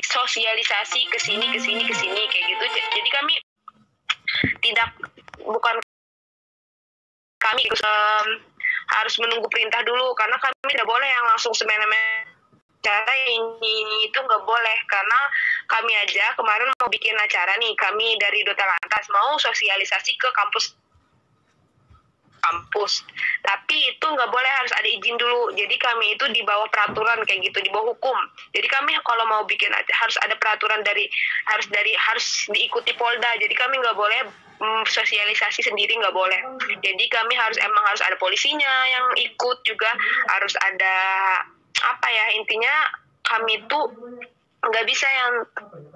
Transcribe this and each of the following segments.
sosialisasi ke sini kayak gitu. Jadi kami bukan kami harus menunggu perintah dulu, karena kami tidak boleh yang langsung semena-mena cara ini itu nggak boleh, karena kami aja kemarin mau bikin acara nih, kami dari Duta Lantas mau sosialisasi ke kampus, tapi itu nggak boleh, harus ada izin dulu. Jadi kami itu di bawah peraturan kayak gitu, di bawah hukum. Jadi kami kalau mau bikin harus ada peraturan harus diikuti Polda. Jadi kami nggak boleh sosialisasi sendiri, nggak boleh. Jadi kami harus ada polisinya yang ikut juga, harus ada intinya kami tuh nggak bisa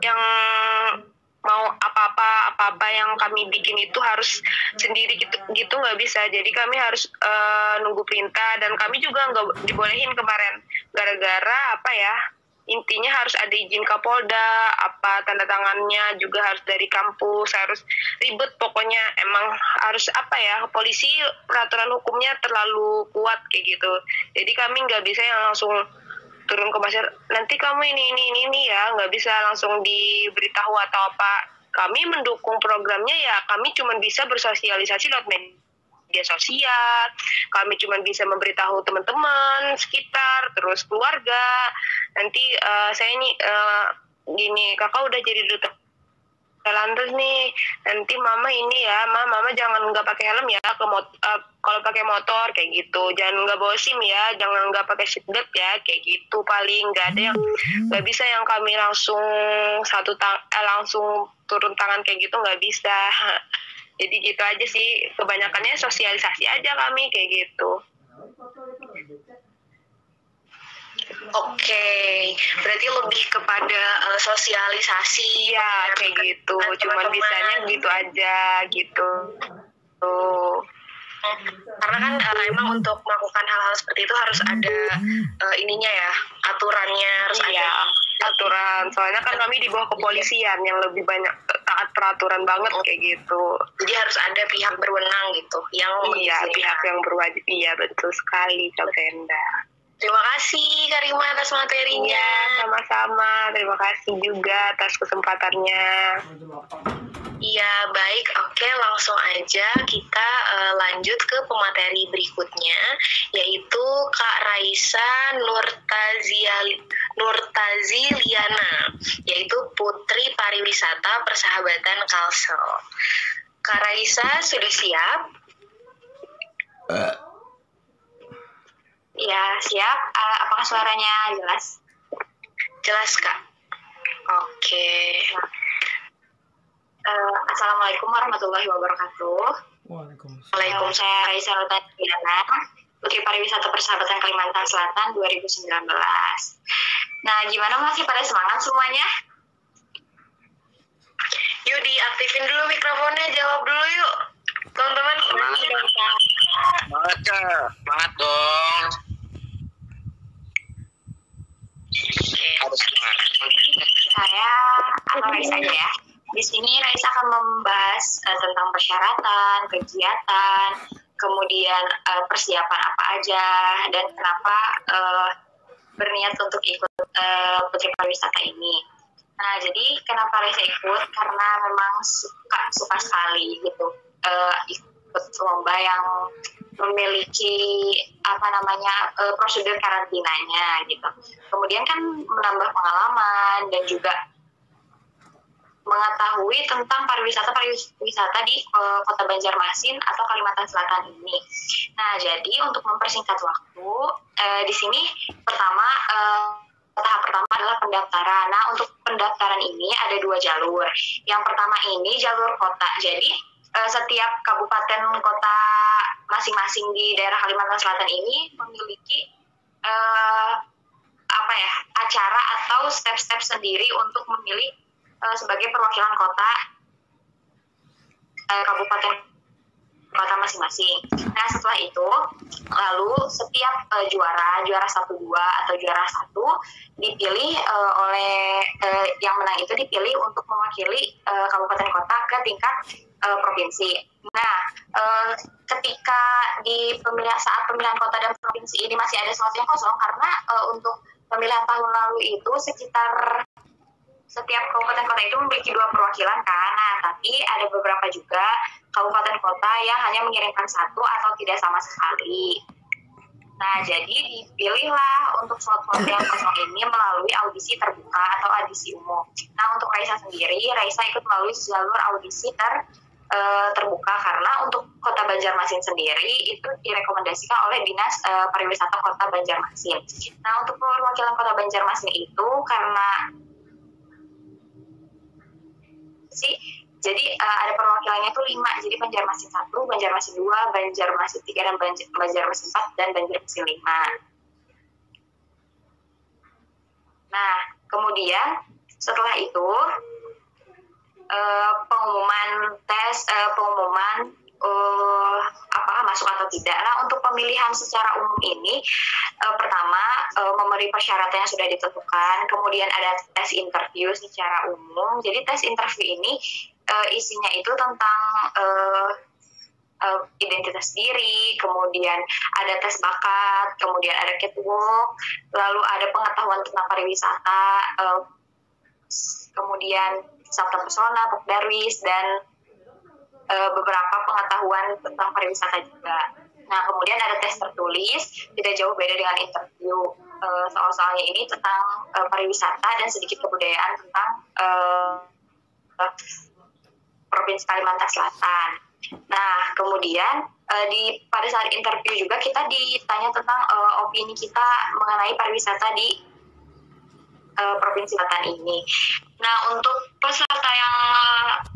yang mau apa-apa yang kami bikin itu harus sendiri gitu nggak bisa. Jadi kami harus nunggu perintah, dan kami juga nggak dibolehin kemarin gara-gara intinya harus ada izin Kapolda, tanda tangannya juga harus dari kampus, harus ribet pokoknya. Emang harus polisi peraturan hukumnya terlalu kuat kayak gitu. Jadi kami nggak bisa yang langsung turun ke masyarakat, nanti kamu ini ya, nggak bisa langsung diberitahu atau apa. Kami mendukung programnya ya, kami cuma bisa bersosialisasi lewat media sosial, kami cuma bisa memberitahu teman-teman sekitar, terus keluarga. Nanti saya ini gini, kakak udah jadi duta Lantas nih, nanti mama ini ya, mama jangan nggak pakai helm ya, kalau pakai motor kayak gitu, jangan nggak bawa SIM ya, jangan nggak pakai seatbelt ya, kayak gitu. Paling nggak ada yang nggak bisa yang kami langsung langsung turun tangan kayak gitu, nggak bisa. Jadi gitu aja sih, kebanyakannya sosialisasi aja kami kayak gitu. Oke, berarti lebih kepada sosialisasi ya kayak gitu, cuma bisanya gitu aja gitu. Karena kan emang untuk melakukan hal-hal seperti itu harus ada ininya ya, aturannya harus ada aturan. Soalnya kan kami di bawah kepolisian yang lebih banyak taat peraturan banget kayak gitu. Jadi harus ada pihak berwenang gitu yang pihak yang berwajib. Iya betul sekali Kak Brenda. Terima kasih Kak Rima atas materinya. Iya, sama-sama. Terima kasih juga atas kesempatannya. Iya, baik. Oke, langsung aja kita lanjut ke pemateri berikutnya, yaitu Kak Raisa Nurtaziliana, yaitu Putri Pariwisata Persahabatan Kalsel. Kak Raisa sudah siap? Ya, siap. Apakah suaranya jelas? Jelas, Kak. Oke. Assalamualaikum warahmatullahi wabarakatuh. Waalaikumsalam. Saya Raisa Nurtaziliana, Putri Pariwisata Persahabatan Kalimantan Selatan 2019. Nah, gimana, masih pada semangat semuanya? Yuk diaktifin dulu mikrofonnya, jawab dulu yuk. Teman-teman, Semangat Kak, semangat dong. Harus semangat. Saya Raisa aja ya. Di sini Raisa akan membahas tentang persyaratan, kegiatan, kemudian persiapan apa aja, dan kenapa berniat untuk ikut Putri Pariwisata ini. Nah, jadi kenapa Raisa ikut? Karena memang suka sekali gitu ikut lomba yang memiliki prosedur karantinanya gitu. Kemudian kan menambah pengalaman dan juga mengetahui tentang pariwisata di Kota Banjarmasin atau Kalimantan Selatan ini. Nah, jadi untuk mempersingkat waktu, di sini tahap pertama adalah pendaftaran. Nah, untuk pendaftaran ini ada 2 jalur. Yang pertama ini jalur kota. Jadi setiap kabupaten kota masing-masing di daerah Kalimantan Selatan ini memiliki acara atau step-step sendiri untuk memilih sebagai perwakilan kota kabupaten kota masing-masing. Nah, setelah itu lalu setiap juara 1, 2 atau juara 1 dipilih oleh yang menang itu dipilih untuk mewakili kabupaten kota ke tingkat provinsi. Nah, ketika saat pemilihan kota dan provinsi ini masih ada slot yang kosong karena untuk pemilihan tahun lalu itu sekitar setiap kabupaten kota itu memiliki 2 perwakilan kan. Nah, tapi ada beberapa juga kabupaten kota yang hanya mengirimkan 1 atau tidak sama sekali. Nah, jadi dipilihlah untuk slot-slot yang kosong ini melalui audisi terbuka atau audisi umum. Nah, untuk Raisa sendiri, Raisa ikut melalui jalur audisi terbuka karena untuk Kota Banjarmasin sendiri itu direkomendasikan oleh Dinas Pariwisata Kota Banjarmasin. Nah, untuk perwakilan Kota Banjarmasin itu karena jadi ada perwakilannya itu 5, jadi Banjarmasin 1, Banjarmasin 2, Banjarmasin 3, dan Banjarmasin 4, dan Banjarmasin 5. Nah, kemudian setelah itu pengumuman masuk atau tidak. Nah, untuk pemilihan secara umum ini pertama memenuhi persyaratan yang sudah ditentukan, kemudian ada tes interview secara umum. Jadi tes interview ini isinya itu tentang identitas diri, kemudian ada tes bakat, kemudian ada catwalk, lalu ada pengetahuan tentang pariwisata, kemudian sabta pesona, Pokdarwis, dan beberapa pengetahuan tentang pariwisata juga. Nah, kemudian ada tes tertulis, tidak jauh beda dengan interview. Soal-soalnya ini tentang pariwisata dan sedikit kebudayaan tentang Provinsi Kalimantan Selatan. Nah, kemudian pada saat interview juga kita ditanya tentang opini kita mengenai pariwisata di Provinsi Selatan ini. Nah, untuk peserta yang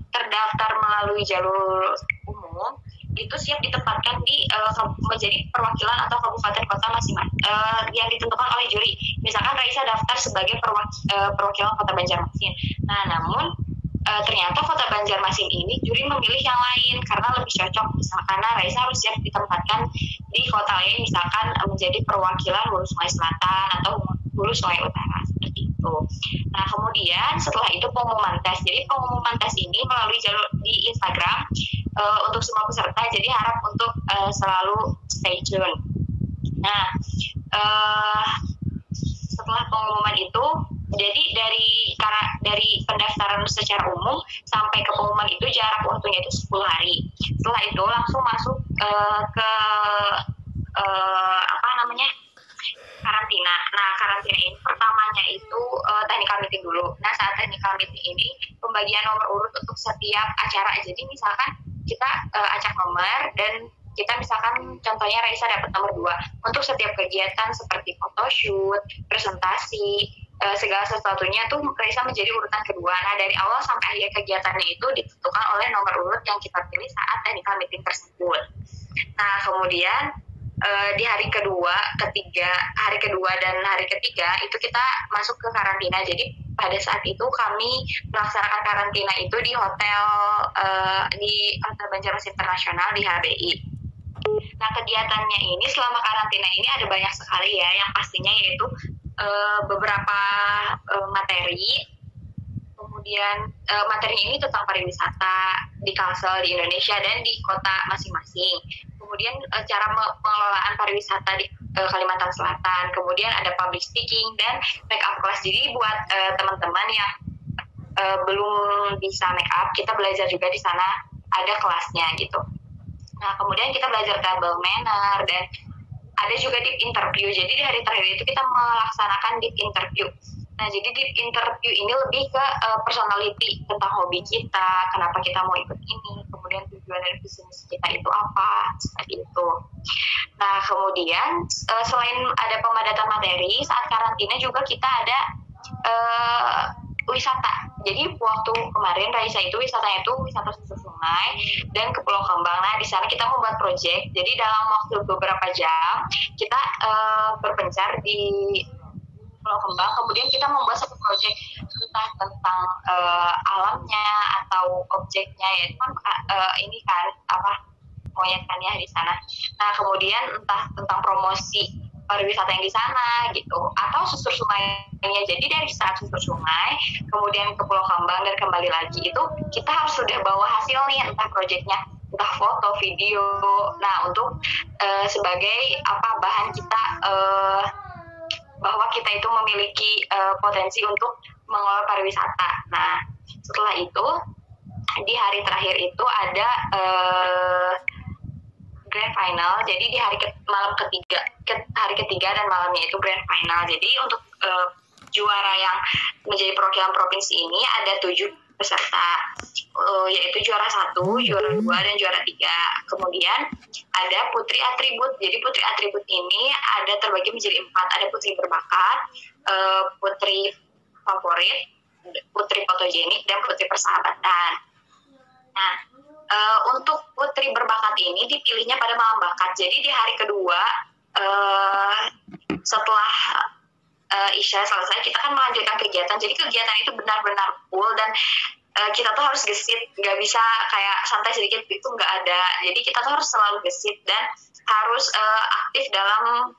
terdaftar melalui jalur umum itu siap ditempatkan di menjadi perwakilan atau kabupaten kota masing-masing yang ditentukan oleh juri. Misalkan Raisa daftar sebagai perwakilan Kota Banjarmasin. Nah, namun ternyata Kota Banjarmasin ini juri memilih yang lain karena lebih cocok. Misalkan Raisa harus siap ditempatkan di kota lain, misalkan menjadi perwakilan Hulu Sungai Selatan atau Hulu Sungai Utara, seperti itu. Nah, kemudian setelah itu pengumuman tes. Jadi pengumuman tes ini melalui jalur di Instagram untuk semua peserta. Jadi harap untuk selalu stay tune. Nah, setelah pengumuman itu, jadi dari pendaftaran secara umum sampai ke pengumuman itu jarak waktunya itu 10 hari. Setelah itu langsung masuk ke karantina. Nah, karantina ini pertamanya itu technical meeting dulu. Nah, saat technical meeting ini pembagian nomor urut untuk setiap acara. Jadi misalkan kita acak nomor dan kita misalkan contohnya Raisa dapat nomor 2 untuk setiap kegiatan seperti photoshoot, presentasi, segala sesuatunya tuh Raisa menjadi urutan kedua. Nah, dari awal sampai akhir kegiatannya itu ditentukan oleh nomor urut yang kita pilih saat technical meeting tersebut. Nah, kemudian di hari kedua dan hari ketiga itu kita masuk ke karantina. Jadi pada saat itu kami melaksanakan karantina itu di hotel Banjarmasin Internasional di HBI. Nah, kegiatannya ini selama karantina ini ada banyak sekali ya, yang pastinya yaitu beberapa materi. Kemudian materi ini tentang pariwisata di Kalsel di Indonesia dan di kota masing-masing. Kemudian cara pengelolaan pariwisata di Kalimantan Selatan. Kemudian ada public speaking dan make up class. Jadi buat teman-teman yang belum bisa make up, kita belajar juga di sana, ada kelasnya gitu. Nah, kemudian kita belajar table manner dan ada juga deep interview. Jadi di hari terakhir itu kita melaksanakan deep interview. Nah, jadi deep interview ini lebih ke personality, tentang hobi kita, kenapa kita mau ikut ini, kemudian tujuan dari bisnis kita itu apa, seperti itu. Nah, kemudian selain ada pemadatan materi, saat karantina juga kita ada wisata. Jadi waktu kemarin Raisa itu wisatanya itu wisata susur sungai dan ke Pulau Kembang. Nah, di sana kita membuat proyek. Jadi dalam waktu beberapa jam kita berpencar di Pulau Kembang. Kemudian kita membuat satu proyek entah tentang alamnya atau objeknya, ya kan ini kan monyet kan ya di sana. Nah, kemudian entah tentang promosi pariwisata yang di sana gitu, atau susur sungainya. Jadi dari saat susur sungai kemudian ke Pulau Kambang dan kembali lagi itu kita harus sudah bawa hasilnya, entah proyeknya, entah foto, video. Nah, untuk sebagai bahan kita bahwa kita itu memiliki potensi untuk mengelola pariwisata. Nah, setelah itu di hari terakhir itu ada grand final. Jadi di hari ketiga dan malamnya itu grand final. Jadi untuk juara yang menjadi perwakilan provinsi ini ada 7 peserta, yaitu juara 1, juara 2, dan juara 3. Kemudian ada putri atribut. Jadi putri atribut ini ada terbagi menjadi 4. Ada putri berbakat, putri favorit, putri fotogenik, dan putri persahabatan. Nah, untuk putri berbakat ini dipilihnya pada malam bakat. Jadi di hari kedua setelah Isya selesai, kita kan melanjutkan kegiatan. Jadi kegiatan itu benar-benar full dan kita tuh harus gesit, nggak bisa kayak santai sedikit itu nggak ada. Jadi kita tuh harus selalu gesit dan harus aktif dalam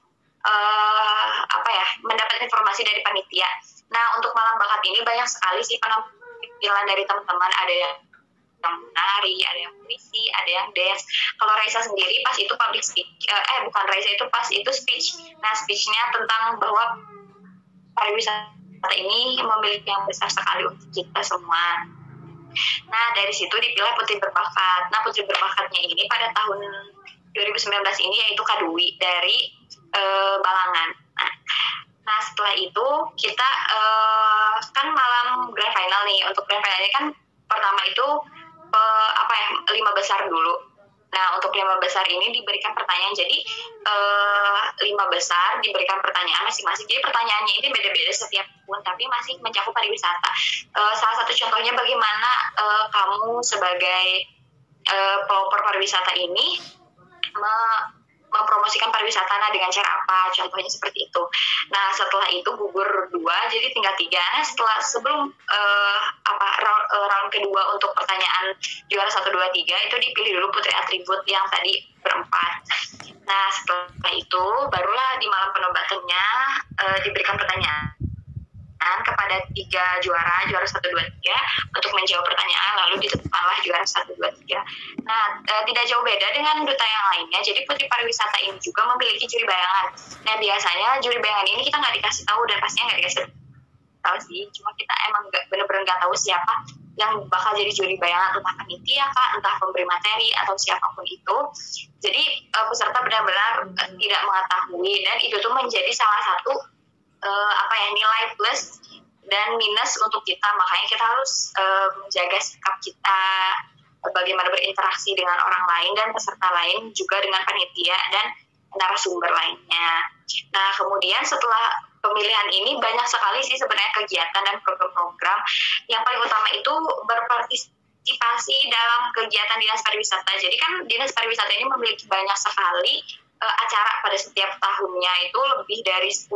mendapat informasi dari panitia. Nah, untuk malam bakat ini banyak sekali sih penampilan dari teman-teman. Ada yang menari, ada yang puisi, ada yang dance. Kalau Raisa sendiri pas itu public speech, speech. Nah, speechnya tentang bahwa pariwisata ini memiliki yang besar sekali untuk kita semua. Nah, dari situ dipilih putri berbakat. Nah, putri berbakatnya ini pada tahun 2019 ini yaitu Kak Dwi dari Balangan. Nah, setelah itu kita kan malam grand final nih. Untuk grand finalnya kan pertama itu 5 besar dulu. Nah, untuk 5 besar ini diberikan pertanyaan. Jadi 5 besar diberikan pertanyaan masing-masing. Jadi pertanyaannya ini beda-beda setiap tahun, tapi masih mencakup pariwisata. Salah satu contohnya bagaimana kamu sebagai pelopor pariwisata ini mempromosikan pariwisata. Nah, dengan cara apa? Contohnya seperti itu. Nah, setelah itu gugur 2, jadi tinggal 3. Nah, sebelum round kedua untuk pertanyaan juara 1, 2, 3 itu dipilih dulu putri atribut yang tadi berempat. Nah, setelah itu barulah di malam penobatannya diberikan pertanyaan kepada 3 juara 1, 2, 3 untuk menjawab pertanyaan, lalu ditentukanlah juara 1, 2, 3. Nah, tidak jauh beda dengan duta yang lainnya. Jadi putri pariwisata ini juga memiliki juri bayangan. Nah, biasanya juri bayangan ini kita nggak dikasih tahu dan pastinya nggak dikasih tahu sih. Cuma kita emang bener-bener nggak tahu siapa yang bakal jadi juri bayangan, entah panitia kah, entah pemberi materi atau siapapun itu. Jadi peserta benar-benar tidak mengetahui, dan itu tuh menjadi salah satu nilai plus dan minus untuk kita. Makanya kita harus menjaga sikap kita, bagaimana berinteraksi dengan orang lain dan peserta lain, juga dengan panitia dan narasumber lainnya. Nah, kemudian setelah pemilihan ini banyak sekali sih sebenarnya kegiatan dan program-program. Yang paling utama itu berpartisipasi dalam kegiatan dinas pariwisata. Jadi kan dinas pariwisata ini memiliki banyak sekali acara pada setiap tahunnya, itu lebih dari 10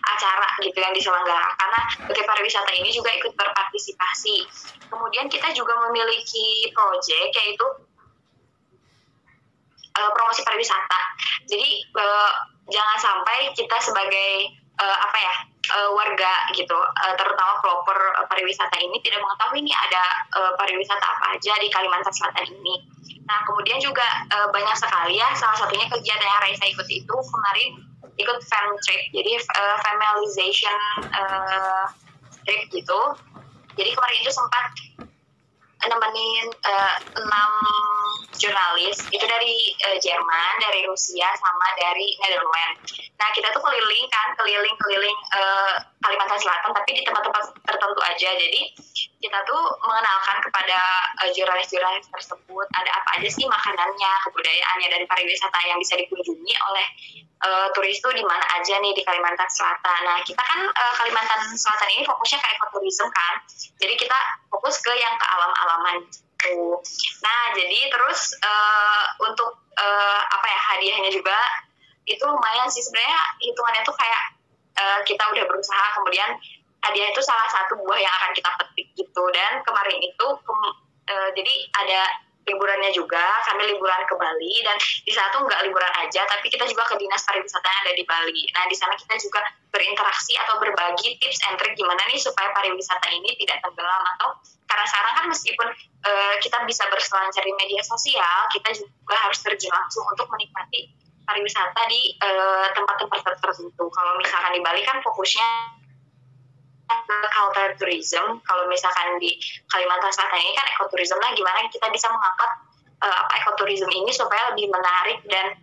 acara gitu yang diselenggarakan. Karena putri pariwisata ini juga ikut berpartisipasi. Kemudian kita juga memiliki proyek yaitu promosi pariwisata. Jadi jangan sampai kita sebagai warga gitu, terutama pelopor pariwisata ini tidak mengetahui ini ada pariwisata apa aja di Kalimantan Selatan ini. Nah, kemudian juga banyak sekali ya, salah satunya kegiatan yang Raisa ikut itu kemarin ikut fam trip, jadi familiarization trip gitu. Jadi kemarin itu sempat nemenin 6 jurnalis itu dari Jerman, dari Rusia, sama dari Netherlands. Nah, kita tuh keliling Kalimantan Selatan, tapi di tempat-tempat tertentu aja. Jadi kita tuh mengenalkan kepada jurnalis-jurnalis tersebut ada apa aja sih makanannya, kebudayaannya, dan pariwisata yang bisa dikunjungi oleh turis tuh di mana aja nih di Kalimantan Selatan. Nah, kita kan Kalimantan Selatan ini fokusnya ke ekoturism kan, jadi kita fokus ke yang ke alam-alaman gitu. Nah, jadi terus untuk hadiahnya juga itu lumayan sih sebenarnya, hitungannya tuh kayak kita udah berusaha, kemudian hadiah itu salah satu buah yang akan kita petik gitu. Dan kemarin itu jadi ada liburannya juga, kami liburan ke Bali, dan di sana tuh nggak liburan aja, tapi kita juga ke dinas pariwisata yang ada di Bali. Nah, di sana kita juga berinteraksi atau berbagi tips and trick gimana nih supaya pariwisata ini tidak tenggelam. Atau karena sekarang kan meskipun kita bisa berselancar di media sosial, kita juga harus terjun langsung untuk menikmati pariwisata di tempat-tempat tertentu. Kalau misalkan di Bali kan fokusnya cultural tourism. Kalau misalkan di Kalimantan Selatan ini kan ekoturism, lah gimana kita bisa mengangkat ekoturism ini supaya lebih menarik dan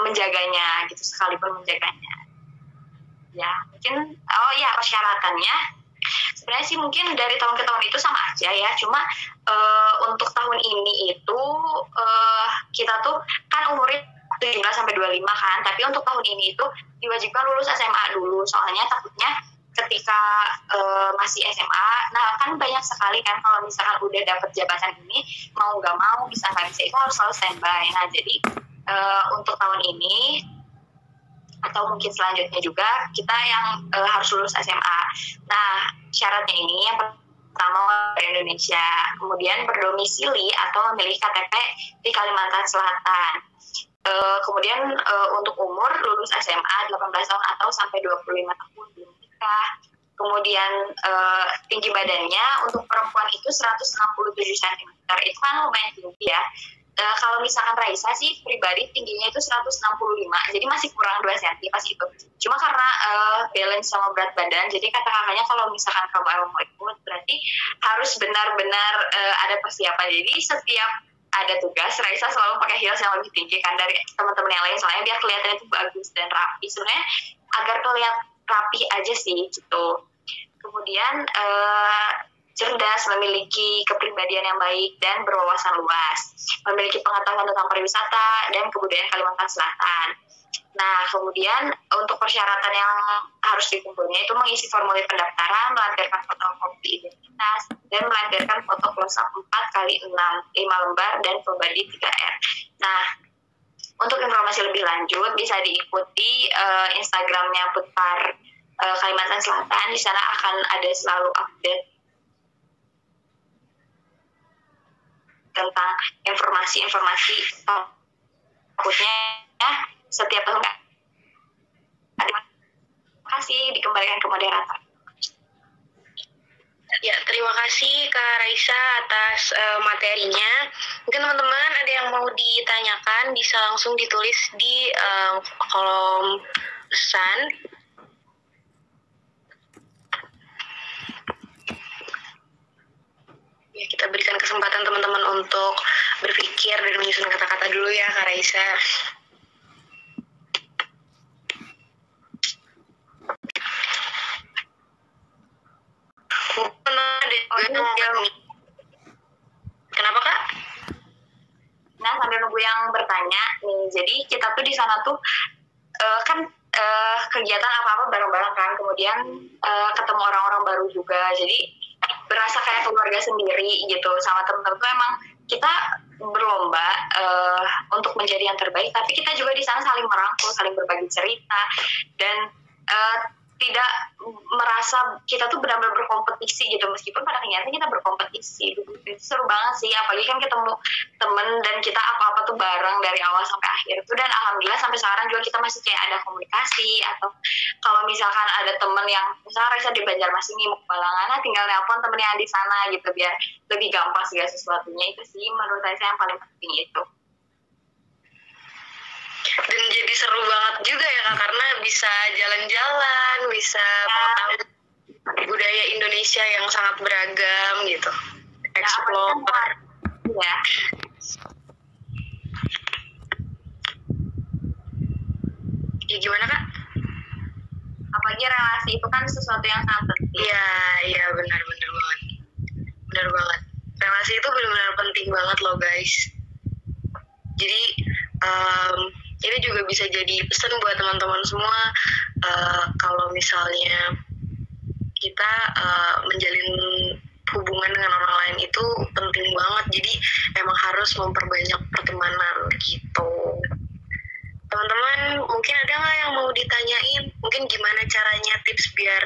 menjaganya gitu, sekalipun menjaganya. Ya mungkin persyaratannya sebenarnya sih mungkin dari tahun ke tahun itu sama aja ya, cuma untuk tahun ini itu kita tuh kan umurnya 17 sampai 25 kan, tapi untuk tahun ini itu diwajibkan lulus SMA dulu, soalnya takutnya ketika masih SMA, nah kan banyak sekali kan kalau misalkan udah dapet jabatan ini, mau nggak mau, bisa nggak bisa, itu harus selalu standby. Nah jadi untuk tahun ini atau mungkin selanjutnya juga kita yang harus lulus SMA. Nah syaratnya ini yang pertama dari Indonesia, kemudian berdomisili atau memiliki KTP di Kalimantan Selatan. Kemudian untuk umur lulus SMA 18 tahun atau sampai 25 tahun belum nikah. Kemudian tinggi badannya untuk perempuan itu 167 cm. Itu kan lumayan tinggi ya. Kalau misalkan Raisa sih pribadi tingginya itu 165, jadi masih kurang 2 cm pas itu. Cuma karena balance sama berat badan, jadi kata kakaknya kalau misalkan kamu mau ikut berarti harus benar-benar ada persiapan. Jadi setiap ada tugas, Raisa selalu pakai heels yang lebih tinggi kan dari teman-teman yang lain, soalnya biar kelihatan itu bagus dan rapi. Sebenarnya agar kelihatan rapi aja sih gitu. Kemudian cerdas, memiliki kepribadian yang baik dan berwawasan luas, memiliki pengetahuan tentang pariwisata dan kebudayaan Kalimantan Selatan. Nah, kemudian untuk persyaratan yang harus dikumpulnya itu mengisi formulir pendaftaran, melampirkan fotokopi identitas, dan melampirkan foto close up 4x6, 5 lembar, dan full body 3R. Nah, untuk informasi lebih lanjut bisa diikuti Instagramnya Putpar Kalimantan Selatan. Di sana akan ada selalu update tentang informasi-informasi takutnya ya setiap tahun. Terima kasih, dikembalikan ke moderator. Ya, terima kasih Kak Raisa atas materinya. Mungkin teman-teman ada yang mau ditanyakan, bisa langsung ditulis di kolom pesan. Ya, kita berikan kesempatan teman-teman untuk berpikir dan menyusun kata-kata dulu ya Kak Raisa. Kenapa Kak? Nah sambil nunggu yang bertanya nih, jadi kita tuh di sana tuh kan kegiatan apa-apa bareng-bareng kan, kemudian ketemu orang-orang baru juga, jadi berasa kayak keluarga sendiri gitu. Sama temen-temen tuh emang kita berlomba untuk menjadi yang terbaik, tapi kita juga di sana saling merangkul, saling berbagi cerita, dan tidak merasa kita tuh benar-benar berkompetisi gitu, meskipun pada kenyataannya kita berkompetisi. Itu seru banget sih, apalagi kan ketemu temen dan kita apa-apa tuh bareng dari awal sampai akhir tuh. Dan alhamdulillah sampai sekarang juga kita masih kayak ada komunikasi, atau kalau misalkan ada temen yang misalnya Raisa di Banjarmasin nih mau ke Balangan, nah tinggal nelpon temen yang di sana gitu biar lebih gampang segala sesuatunya. Itu sih menurut saya yang paling penting itu. Dan jadi seru banget juga ya Kak, karena bisa jalan-jalan, bisa mengetahui budaya Indonesia yang sangat beragam gitu. Explore. Ya. Ya gimana Kak? Apalagi relasi itu kan sesuatu yang sangat penting. Iya benar banget. Benar banget. Relasi itu benar-benar penting banget loh guys. Jadi ini juga bisa jadi pesan buat teman-teman semua, kalau misalnya kita menjalin hubungan dengan orang lain itu penting banget, jadi emang harus memperbanyak pertemanan gitu. Teman-teman mungkin ada nggak yang mau ditanyain, mungkin gimana caranya tips biar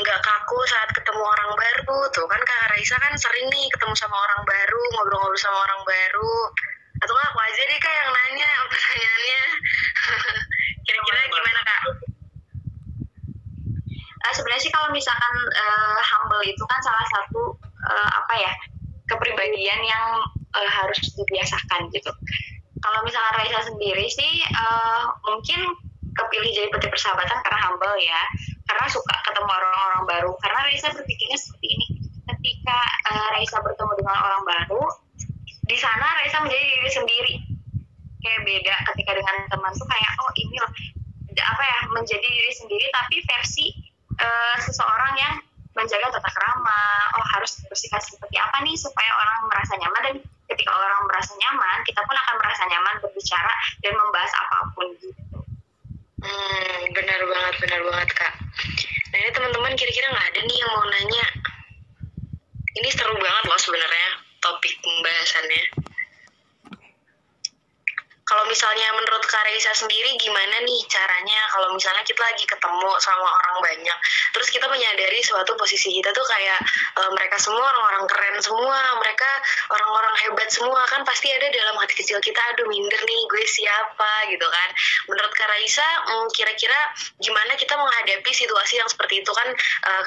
nggak kaku saat ketemu orang baru. Tuh kan Kak Raisa kan sering nih ketemu sama orang baru, ngobrol-ngobrol sama orang baru. Atau nggak, aku aja deh Kak yang nanya pertanyaannya. Kira-kira gimana Kak? Sebenarnya sih kalau misalkan humble itu kan salah satu kepribadian yang harus dibiasakan gitu. Kalau misalkan Raisa sendiri sih mungkin kepilih jadi putri persahabatan karena humble ya. karena suka ketemu orang-orang baru. Karena Raisa berpikirnya seperti ini, ketika Raisa bertemu dengan orang baru, di sana Raisa menjadi diri sendiri. Kayak beda ketika dengan teman tuh kayak oh ini loh apa ya, menjadi diri sendiri tapi versi seseorang yang menjaga tata krama. Oh harus bersikap seperti apa nih supaya orang merasa nyaman, dan ketika orang merasa nyaman kita pun akan merasa nyaman berbicara dan membahas apapun gitu. Benar banget Kak. Nah ini teman-teman kira-kira nggak ada nih yang mau nanya? Ini seru banget loh sebenarnya topik pembahasannya. Kalau misalnya menurut Kak Raisa sendiri gimana nih caranya kalau misalnya kita lagi ketemu sama orang banyak, terus kita menyadari suatu posisi kita tuh kayak mereka semua orang-orang keren semua, mereka orang-orang hebat semua, kan pasti ada dalam hati kecil kita, aduh minder nih gue siapa gitu kan. Menurut Kak Raisa kira-kira gimana kita menghadapi situasi yang seperti itu kan?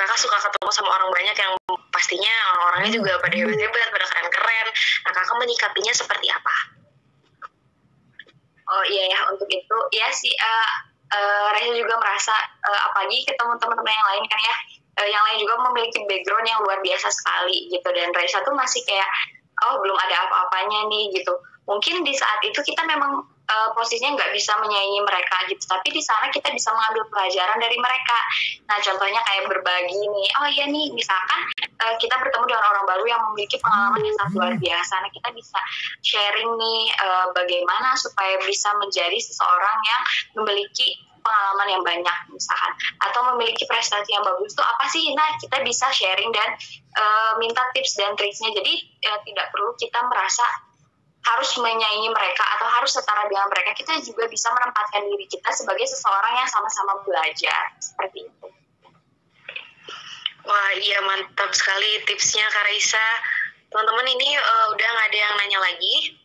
Kakak suka ketemu sama orang banyak yang pastinya orang-orangnya juga pada hebat-hebat, pada keren-keren. Nah kakak menyikapinya seperti apa? Oh iya ya, untuk itu ya sih Raisa juga merasa apalagi ketemu teman-teman yang lain kan ya, yang lain juga memiliki background yang luar biasa sekali gitu, dan Raisa tuh masih kayak oh belum ada apa-apanya nih gitu. Mungkin di saat itu kita memang posisinya nggak bisa menyaingi mereka gitu, tapi di sana kita bisa mengambil pelajaran dari mereka. Nah contohnya kayak berbagi nih, oh iya nih misalkan kita bertemu dengan orang baru yang memiliki pengalaman yang sangat luar biasa. Nah kita bisa sharing nih bagaimana supaya bisa menjadi seseorang yang memiliki pengalaman yang banyak misalkan, atau memiliki prestasi yang bagus tuh apa sih. Nah kita bisa sharing dan minta tips dan triksnya. Jadi tidak perlu kita merasa harus menyaingi mereka atau harus setara dengan mereka. Kita juga bisa menempatkan diri kita sebagai seseorang yang sama-sama belajar seperti itu. Wah iya mantap sekali tipsnya Kak Raisa. Teman-teman ini udah nggak ada yang nanya lagi.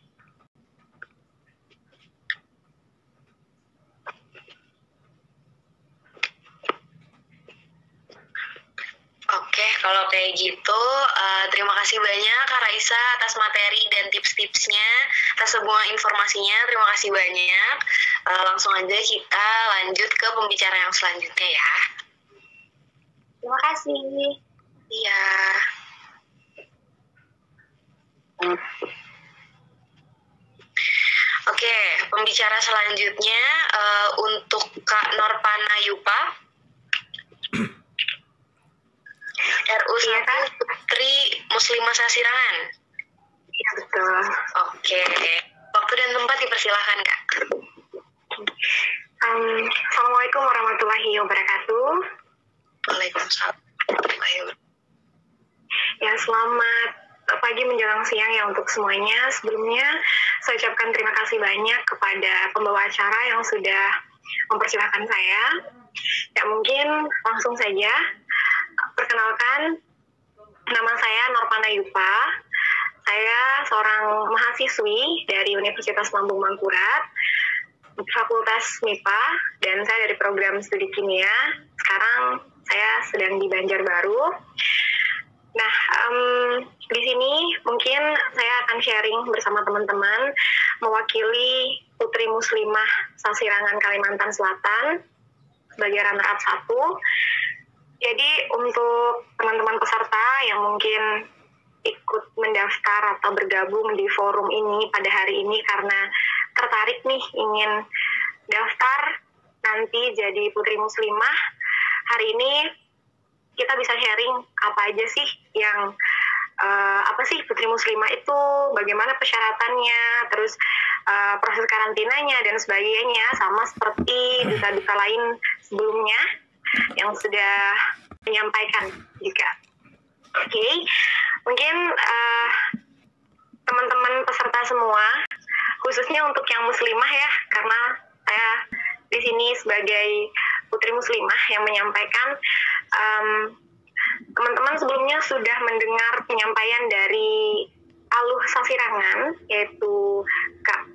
Oke, kalau kayak gitu, terima kasih banyak Kak Raisa atas materi dan tips-tipsnya, atas semua informasinya, terima kasih banyak. Langsung aja kita lanjut ke pembicara yang selanjutnya ya. Terima kasih. Iya. Oke, pembicara selanjutnya untuk Kak Norpana Yupa. RU1 Putri Muslimah Sasirangan. Iya betul. Oke, waktu dan tempat dipersilahkan Kak. Assalamualaikum warahmatullahi wabarakatuh. Waalaikumsalam. Ya selamat pagi menjelang siang ya untuk semuanya. Sebelumnya saya ucapkan terima kasih banyak kepada pembawa acara yang sudah mempersilahkan saya. Ya mungkin langsung saja. Perkenalkan, nama saya Norpana Yupa. Saya seorang mahasiswi dari Universitas Lambung Mangkurat, Fakultas MIPA, dan saya dari program studi kimia. Sekarang saya sedang di Banjarbaru. Nah, di sini mungkin saya akan sharing bersama teman-teman mewakili Putri Muslimah Sasirangan Kalimantan Selatan sebagai runner-up 1. Jadi untuk teman-teman peserta yang mungkin ikut mendaftar atau bergabung di forum ini pada hari ini karena tertarik nih ingin daftar nanti jadi Putri Muslimah, hari ini kita bisa sharing apa aja sih yang apa sih Putri Muslimah itu, bagaimana persyaratannya, terus proses karantinanya dan sebagainya, sama seperti duta-duta lain sebelumnya yang sudah menyampaikan juga. Oke, mungkin teman-teman peserta semua, khususnya untuk yang muslimah ya, karena saya di sini sebagai Putri Muslimah yang menyampaikan, teman-teman sebelumnya sudah mendengar penyampaian dari Aluh Sasirangan, yaitu Kak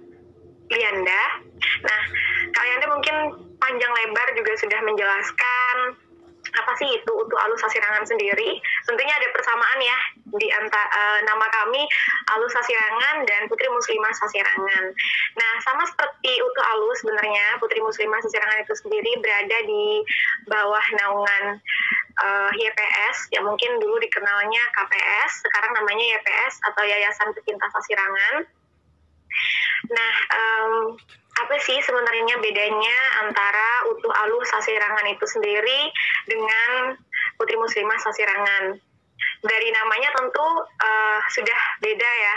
Lianda. Nah, Kak Lianda mungkin panjang lebar juga sudah menjelaskan apa sih itu Aluh Sasirangan sendiri. Tentunya ada persamaan ya nama kami Alus Sasirangan dan Putri Muslimah Sasirangan. Nah, sama seperti Utu Alus sebenarnya Putri Muslimah Sasirangan itu sendiri berada di bawah naungan YPS, yang mungkin dulu dikenalnya KPS, sekarang namanya YPS atau Yayasan Pecinta Sasirangan. Nah, apa sih sebenarnya bedanya antara Utuh Alus Sasirangan itu sendiri dengan Putri Muslimah Sasirangan? Dari namanya tentu sudah beda ya.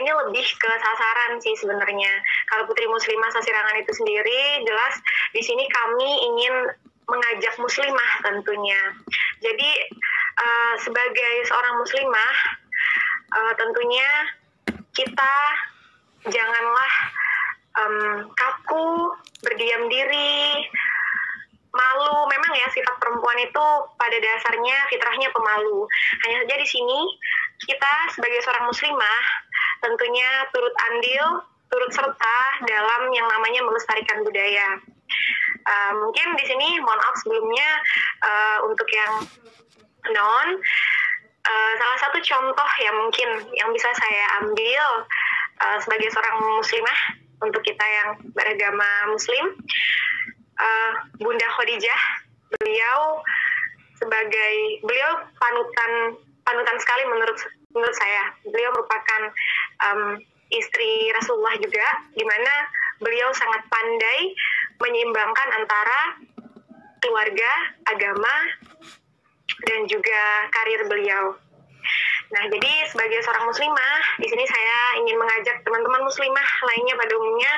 Ini lebih ke sasaran sih sebenarnya. Kalau Putri Muslimah Sasirangan itu sendiri, jelas di sini kami ingin mengajak muslimah tentunya. Jadi sebagai seorang muslimah, tentunya kita janganlah kaku, berdiam diri, malu. Memang ya sifat perempuan itu pada dasarnya fitrahnya pemalu. Hanya saja di sini kita sebagai seorang muslimah tentunya turut andil, turut serta dalam yang namanya melestarikan budaya. Mungkin di sini mohon maaf sebelumnya untuk yang salah satu contoh yang mungkin yang bisa saya ambil sebagai seorang muslimah untuk kita yang beragama muslim, Bunda Khadijah, beliau panutan sekali menurut saya. Beliau merupakan istri Rasulullah juga, di mana beliau sangat pandai menyeimbangkan antara keluarga, agama, dan juga karir beliau. Nah, jadi sebagai seorang muslimah, di sini saya ingin mengajak teman-teman muslimah lainnya pada umumnya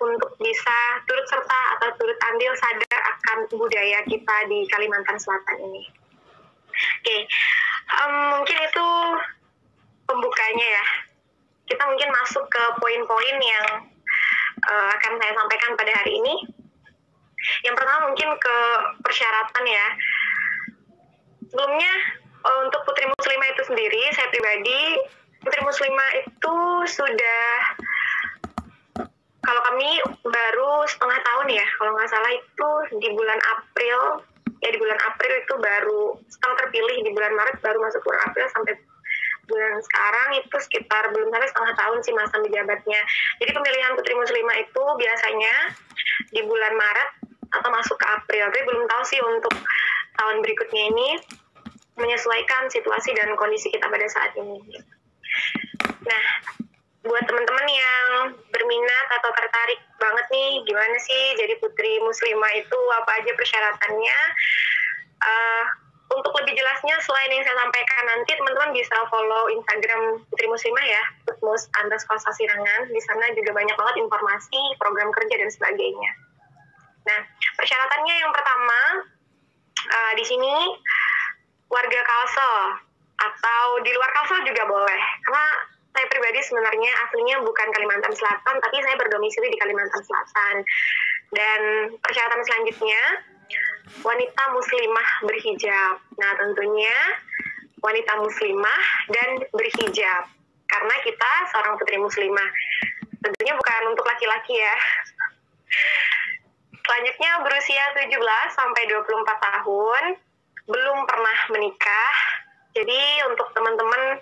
untuk bisa turut serta atau turut andil sadar akan budaya kita di Kalimantan Selatan ini. Oke, mungkin itu pembukanya ya. Kita mungkin masuk ke poin-poin yang akan saya sampaikan pada hari ini. Yang pertama mungkin ke persyaratan ya. Sebelumnya untuk Putri Muslimah itu sendiri, saya pribadi, Putri Muslimah itu sudah, kalau kami baru setengah tahun ya, kalau nggak salah itu di bulan April itu baru setelah terpilih di bulan Maret, baru masuk bulan April sampai bulan sekarang itu sekitar belum sampai setengah tahun sih masa menjabatnya. Jadi pemilihan Putri Muslimah itu biasanya di bulan Maret atau masuk ke April, tapi belum tahu sih untuk tahun berikutnya ini, menyesuaikan situasi dan kondisi kita pada saat ini. Nah, buat teman-teman yang berminat atau tertarik banget nih, gimana sih jadi Putri Muslimah itu, apa aja persyaratannya? Untuk lebih jelasnya, selain yang saya sampaikan nanti, teman-teman bisa follow Instagram Putri Muslimah ya, putmus_sasirangan. Di sana juga banyak banget informasi, program kerja, dan sebagainya. Nah, persyaratannya yang pertama, di sini warga Kalsel atau di luar Kalsel juga boleh, karena saya pribadi sebenarnya aslinya bukan Kalimantan Selatan, tapi saya berdomisili di Kalimantan Selatan. Dan persyaratan selanjutnya, wanita muslimah berhijab. Nah, tentunya wanita muslimah dan berhijab, karena kita seorang putri muslimah. Tentunya bukan untuk laki-laki ya. Selanjutnya berusia 17 sampai 24 tahun, belum pernah menikah. Jadi untuk teman-teman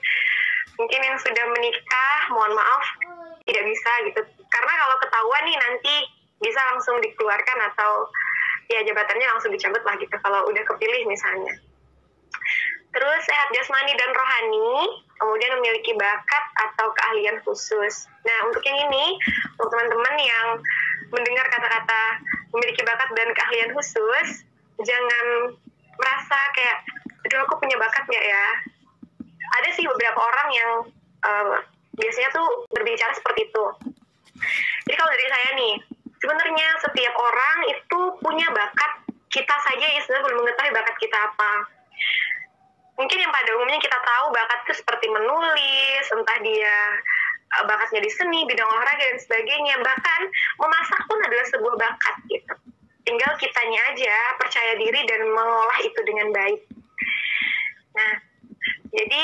mungkin yang sudah menikah, mohon maaf tidak bisa gitu. Karena kalau ketahuan nih nanti bisa langsung dikeluarkan atau ya jabatannya langsung dicabut lah gitu kalau udah kepilih misalnya. Terus sehat jasmani dan rohani, kemudian memiliki bakat atau keahlian khusus. Nah, untuk yang ini, untuk teman-teman yang mendengar kata-kata memiliki bakat dan keahlian khusus, jangan merasa kayak, aduh aku punya bakat nggak ya? Ada sih beberapa orang yang biasanya tuh berbicara seperti itu. Jadi kalau dari saya nih, sebenarnya setiap orang itu punya bakat, kita saja yang sebenarnya belum mengetahui bakat kita apa. Mungkin yang pada umumnya kita tahu bakat itu seperti menulis, entah dia bakatnya di seni, bidang olahraga, dan sebagainya. Bahkan memasak pun adalah sebuah bakat gitu. Tinggal kitanya aja percaya diri dan mengolah itu dengan baik. Nah, jadi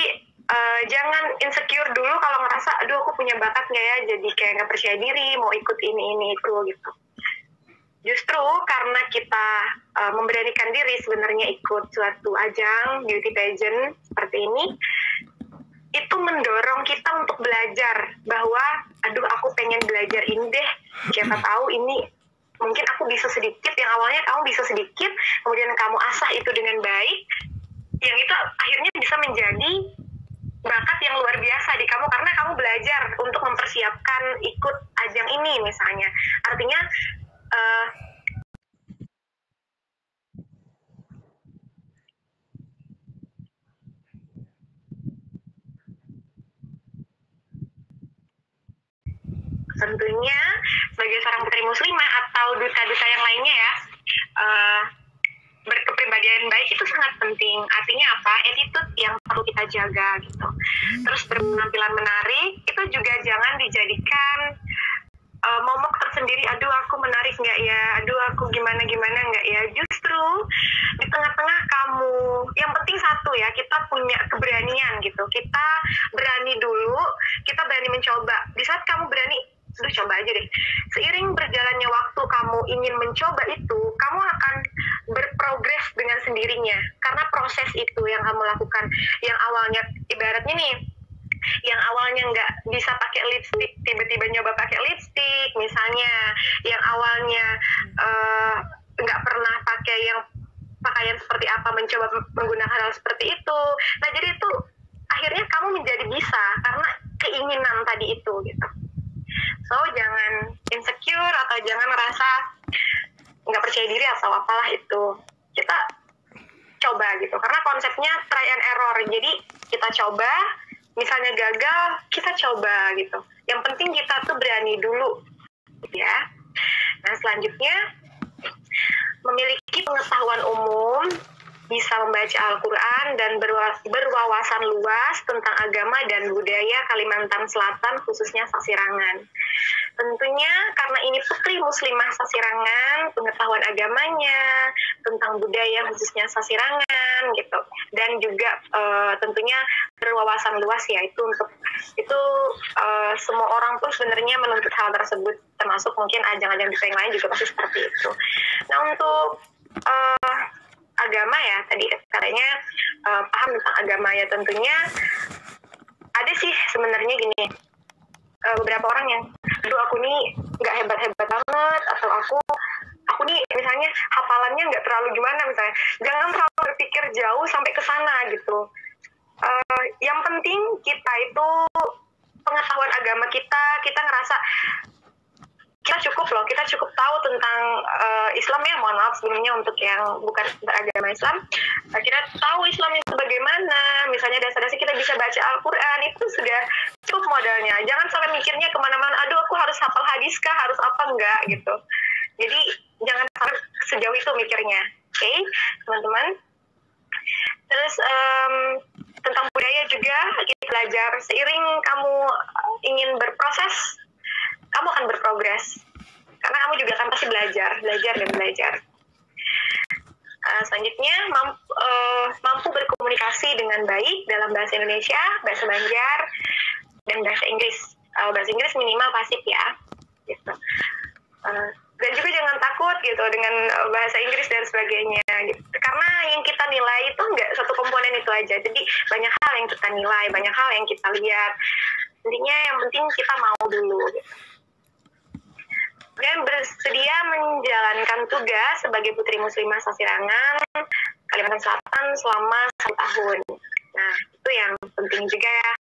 jangan insecure dulu kalau ngerasa, aduh aku punya bakat nggak ya, jadi kayak nggak percaya diri, mau ikut ini itu gitu. Justru karena kita memberanikan diri sebenarnya ikut suatu ajang beauty pageant seperti ini, itu mendorong kita untuk belajar bahwa aduh aku pengen belajar ini deh, siapa tahu ini mungkin aku bisa sedikit, yang awalnya kamu bisa sedikit kemudian kamu asah itu dengan baik, yang itu akhirnya bisa menjadi bakat yang luar biasa di kamu karena kamu belajar untuk mempersiapkan ikut ajang ini misalnya. Artinya tentunya sebagai seorang putri muslimah atau duta-duta yang lainnya ya, berkepribadian baik itu sangat penting. Artinya apa? Attitude yang perlu kita jaga gitu. Terus berpenampilan menarik itu juga jangan dijadikan momok tersendiri. Aduh aku menarik nggak ya? Aduh aku gimana nggak ya? Justru di tengah-tengah kamu, yang penting satu ya, kita punya keberanian gitu. Kita berani dulu, kita berani mencoba. Di saat kamu berani, coba aja deh. Seiring berjalannya waktu kamu ingin mencoba itu, kamu akan berprogres dengan sendirinya. Karena proses itu yang kamu lakukan. Yang awalnya, ibaratnya nih, yang awalnya nggak bisa pakai lipstick, tiba-tiba nyoba pakai lipstick, misalnya. Yang awalnya nggak pernah pakai yang pakaian seperti apa, mencoba menggunakan hal seperti itu. Nah, jadi itu akhirnya kamu menjadi bisa, karena keinginan tadi itu, gitu. So, jangan insecure atau jangan merasa nggak percaya diri atau apalah itu. Kita coba gitu, karena konsepnya try and error. Jadi kita coba, misalnya gagal, kita coba gitu. Yang penting kita tuh berani dulu, ya. Nah, selanjutnya memiliki pengetahuan umum, bisa membaca Al-Quran dan berwawasan luas tentang agama dan budaya Kalimantan Selatan, khususnya Sasirangan. Tentunya karena ini putri muslimah Sasirangan, pengetahuan agamanya tentang budaya khususnya Sasirangan gitu, dan juga tentunya berwawasan luas ya, itu semua orang pun sebenarnya menuntut hal tersebut, termasuk mungkin ajang-ajang yang lain juga pasti seperti itu. Nah, untuk agama ya, tadi katanya paham tentang agama ya, tentunya ada sih sebenarnya gini, beberapa orang yang aduh aku nih nggak hebat-hebat banget, atau aku nih misalnya hafalannya nggak terlalu gimana misalnya. Jangan terlalu berpikir jauh sampai ke sana gitu. Yang penting kita itu pengetahuan agama kita ngerasa kita cukup loh, kita cukup tahu tentang Islam ya. Mohon maaf sebelumnya untuk yang bukan beragama Islam, kita tahu Islam itu bagaimana, misalnya dasar-dasar kita bisa baca Al-Quran, itu sudah cukup modalnya. Jangan sampai mikirnya kemana-mana, aduh aku harus hafal hadis kah, harus apa, enggak gitu. Jadi jangan sampai sejauh itu mikirnya, oke, teman-teman. Terus tentang budaya juga kita belajar. Seiring kamu ingin berproses, kamu akan berprogres, karena kamu juga akan pasti belajar dan belajar. Selanjutnya mampu berkomunikasi dengan baik dalam bahasa Indonesia, bahasa Banjar, dan bahasa Inggris. Bahasa Inggris minimal pasif ya, gitu. Dan juga jangan takut gitu dengan bahasa Inggris dan sebagainya, gitu. Karena yang kita nilai itu nggak satu komponen itu aja. Jadi banyak hal yang kita nilai, banyak hal yang kita lihat. Intinya yang penting kita mau dulu, gitu. Dan bersedia menjalankan tugas sebagai putri muslimah Sasirangan Kalimantan Selatan selama 1 tahun. Nah, itu yang penting juga ya.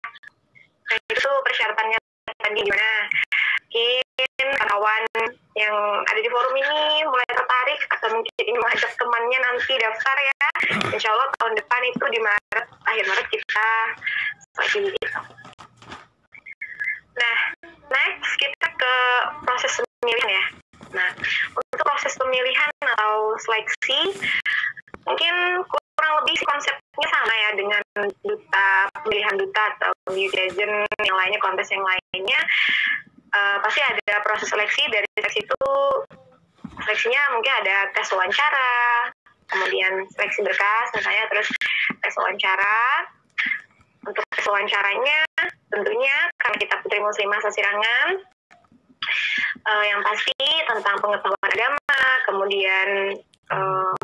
Nah, itu persyaratannya tadi gimana? Mungkin kawan yang ada di forum ini mulai tertarik atau mungkin ini mengajak temannya nanti daftar ya. Insya Allah tahun depan itu di Maret, akhir Maret kita lagi gitu. Nah, next kita ke proses pemilihan ya. Nah, untuk proses pemilihan atau seleksi, mungkin kurang lebih konsepnya sama ya dengan pemilihan duta atau beauty agent yang lainnya, kontes yang lainnya. Pasti ada proses seleksi. Dari seleksi itu, seleksinya mungkin ada tes wawancara, kemudian seleksi berkas misalnya, terus tes wawancara. Untuk tes wawancaranya tentunya karena kita putri muslimah Sasirangan, yang pasti tentang pengetahuan agama, kemudian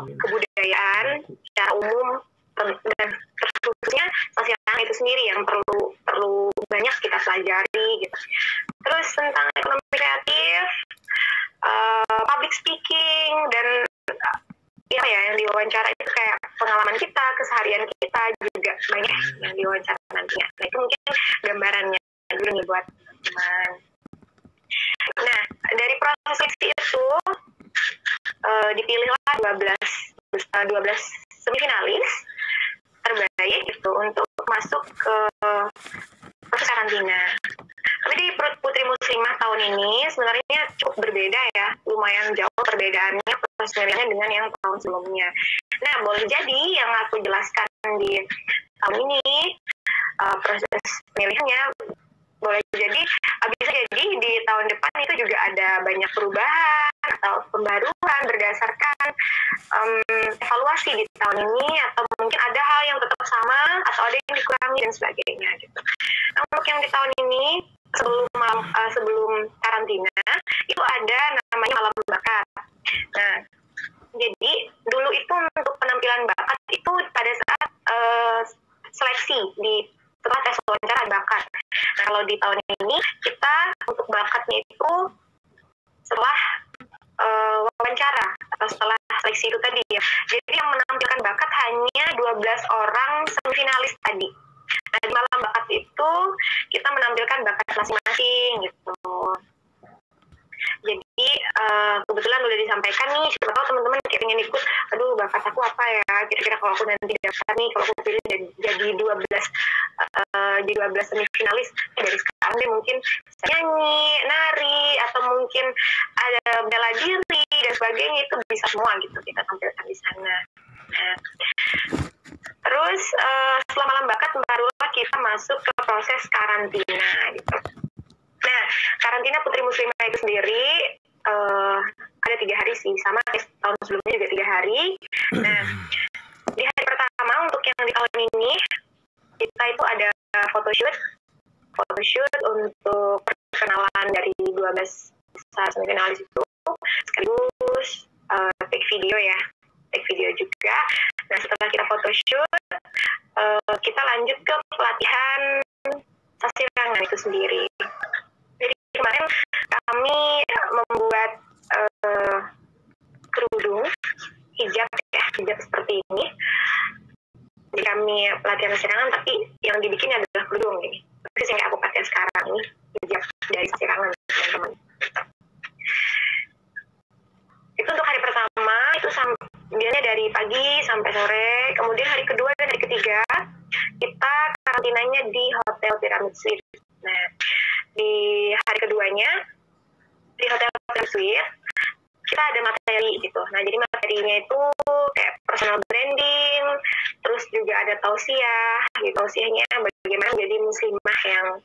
kebudayaan secara umum, dan khususnya Sasirangan itu sendiri yang perlu pelajari gitu. Terus tentang ekonomi kreatif, public speaking, dan ya yang diwawancara itu kayak pengalaman kita, keseharian kita juga banyak yang diwawancara nantinya. Nah itu mungkin gambarannya dulu nih buat teman. Nah dari proses seleksi itu dipilihlah 12 semifinalis terbaik itu untuk masuk ke proses karantina. Tapi di Putri Muslimah tahun ini sebenarnya cukup berbeda ya, lumayan jauh perbedaannya proses pemilihannya dengan yang tahun sebelumnya. Nah, boleh jadi yang aku jelaskan di tahun ini proses pemilihannya boleh jadi bisa jadi di tahun depan itu juga ada banyak perubahan atau pembaruan berdasarkan evaluasi di tahun ini, atau mungkin ada hal yang tetap sama atau ada yang dikurangi dan sebagainya gitu. Nah, untuk yang di tahun ini sebelum karantina itu ada namanya malam bakat. Nah, jadi dulu itu untuk penampilan bakat itu pada saat seleksi setelah tes wawancara bakat. Nah, kalau di tahun ini kita untuk bakatnya itu setelah wawancara atau setelah seleksi itu tadi ya. Jadi yang menampilkan bakat hanya 12 orang semifinalis tadi. Nah, di malam bakat itu kita menampilkan bakat masing-masing gitu. Jadi kebetulan udah disampaikan nih, siapa tahu teman-teman kayak pengen ikut, aduh bakat aku apa ya, kira-kira kalau aku nanti daftar nih, kalau aku pilih jadi 12 semifinalis, dari sekarang deh mungkin nyanyi, nari, atau mungkin ada bela diri dan sebagainya, itu bisa semua gitu kita tampilkan di sana. Nah, terus setelah malam bakat barulah kita masuk ke proses karantina gitu. Nah, karantina Putri Muslimah itu sendiri ada 3 hari sih, sama kayak tahun sebelumnya juga 3 hari. Nah, di hari pertama untuk yang di tahun ini kita itu ada photoshoot untuk perkenalan dari 12 besar semifinalis itu, sekaligus take video juga. Nah, setelah kita photoshoot, kita lanjut ke pelatihan sasirangan itu sendiri. Jadi kemarin kami membuat kerudung hijab seperti ini. Jadi kami pelatihan sasirangan, tapi yang dibikin adalah kerudung ini. Persis yang aku pakai sekarang ini, hijab dari sasirangan teman-teman. Itu untuk hari pertama, itu biasanya dari pagi sampai sore. Kemudian hari kedua dan hari ketiga kita karantinanya di Hotel Pyramid Suite. Nah, di hari keduanya di Hotel Pyramid Suite kita ada materi gitu. Nah, jadi materinya itu kayak personal branding, terus juga ada tausiah. Gitu. Tausiahnya bagaimana menjadi muslimah yang